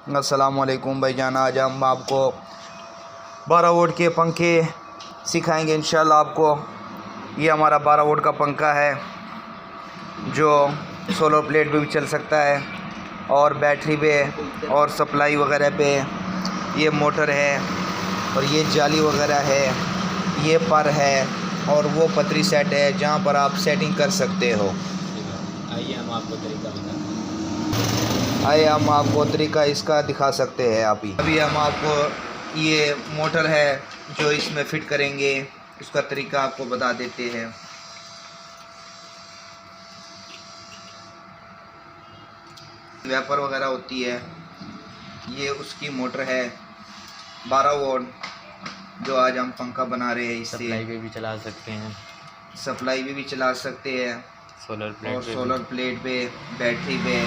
अस्सलाम वालेकुम भाईजान। आज हम आपको 12 वोल्ट के पंखे सिखाएंगे इंशाल्लाह आपको। ये हमारा 12 वोल्ट का पंखा है जो सोलर प्लेट पे भी चल सकता है और बैटरी पे और सप्लाई वगैरह पे। ये मोटर है और ये जाली वगैरह है, ये पर है और वो पतरी सेट है जहाँ पर आप सेटिंग कर सकते हो। आइए हम आपको तरीका इसका दिखा सकते हैं आप ही। अभी हम आपको ये मोटर है जो इसमें फिट करेंगे, उसका तरीका आपको बता देते हैं। वेपर वगैरह होती है, ये उसकी मोटर है 12 वोल्ट जो आज हम पंखा बना रहे हैं। इससे सप्लाई पे भी चला सकते हैं, सप्लाई भी चला सकते हैं सोलर प्लेट और पे सोलर प्लेट पे, बैटरी पे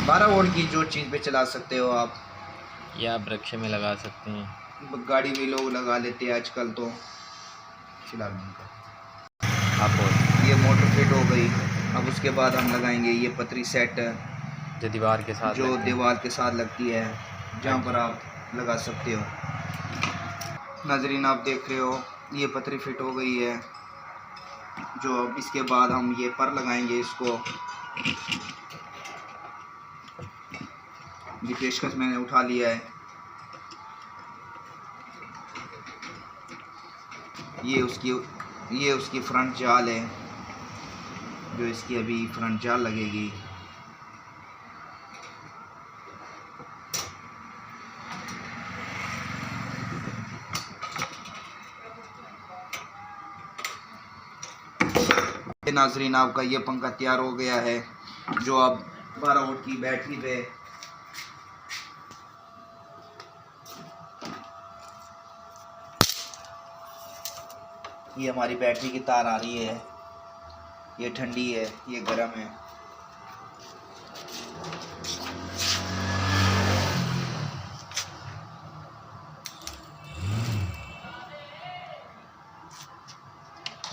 12 वोल्ट की जो चीज़ पे चला सकते हो आप। या आप रिक्शे में लगा सकते हैं, गाड़ी भी लोग लगा लेते हैं आजकल तो। फिलहाल आप ये मोटर फिट हो गई। अब उसके बाद हम लगाएंगे ये पतरी सेट जो दीवार के साथ जो दीवार के साथ लगती है, जहाँ पर आप लगा सकते हो। नाजरीन आप देख रहे हो ये पतरी फिट हो गई है। जो अब इसके बाद हम ये पर लगाएंगे इसको। ये पेशकश मैंने उठा लिया है। ये उसकी फ्रंट जाल है जो इसकी अभी फ्रंट जाल लगेगी। नाजरीन आपका ये पंखा तैयार हो गया है जो अब 12 वोल्ट की बैटरी पे ये हमारी बैटरी की तार आ रही है। ये ठंडी है, ये गर्म है।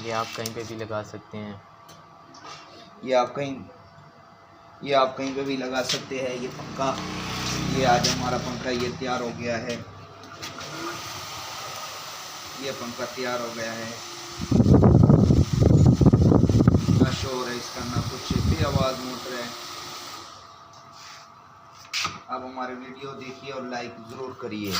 ये आप कहीं पे भी लगा सकते हैं। ये आप कहीं पे भी लगा सकते हैं। ये पंखा, ये आज हमारा पंखा ये तैयार हो गया है। ये पंखा तैयार हो गया है। ना शोर है इसका, ना कुछ भी आवाज़ मोटर है। आप हमारे वीडियो देखिए और लाइक ज़रूर करिए।